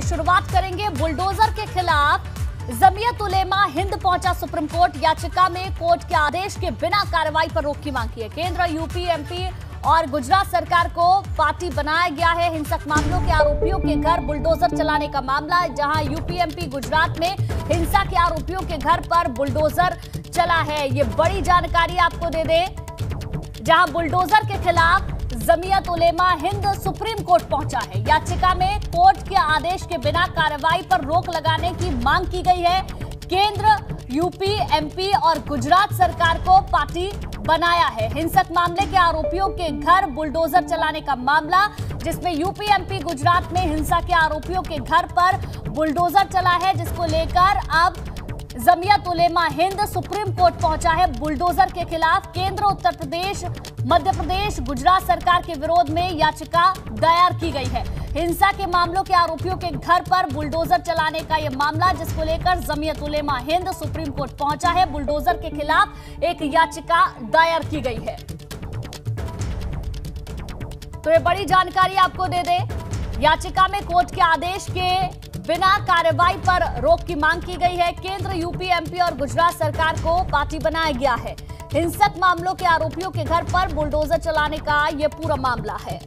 की शुरुआत करेंगे। बुलडोजर के खिलाफ जमीयत उलेमा हिंद पहुंचा सुप्रीम कोर्ट। याचिका में कोर्ट के आदेश के बिना कार्रवाई पर रोक की मांग की है। केंद्र, यूपी, एमपी और गुजरात सरकार को पार्टी बनाया गया है। हिंसक मामलों के आरोपियों के घर बुलडोजर चलाने का मामला, जहां यूपी, एमपी, गुजरात में हिंसा के आरोपियों के घर पर बुलडोजर चला है। ये बड़ी जानकारी आपको दे दें, जहां बुलडोजर के खिलाफ जमीयत उलेमा हिंद सुप्रीम कोर्ट पहुंचा है। याचिका में कोर्ट के आदेश के बिना कार्रवाई पर रोक लगाने की मांग की गई है। केंद्र, यूपी, एमपी और गुजरात सरकार को पार्टी बनाया है। हिंसक मामले के आरोपियों के घर बुलडोजर चलाने का मामला, जिसमें यूपी, एमपी, गुजरात में हिंसा के आरोपियों के घर पर बुलडोजर चला है, जिसको लेकर अब जमीयत उलेमा हिंद सुप्रीम कोर्ट पहुंचा है। बुलडोजर के खिलाफ केंद्र, उत्तर प्रदेश, मध्य प्रदेश, गुजरात सरकार के विरोध में याचिका दायर की गई है। हिंसा के मामलों के आरोपियों के घर पर बुलडोजर चलाने का यह मामला, जिसको लेकर जमीयत उलेमा हिंद सुप्रीम कोर्ट पहुंचा है। बुलडोजर के खिलाफ एक याचिका दायर की गई है। तो ये बड़ी जानकारी आपको दे दें, याचिका में कोर्ट के आदेश के बिना कार्रवाई पर रोक की मांग की गई है। केंद्र, यूपी, एमपी और गुजरात सरकार को पार्टी बनाया गया है। हिंसक मामलों के आरोपियों के घर पर बुलडोजर चलाने का यह पूरा मामला है।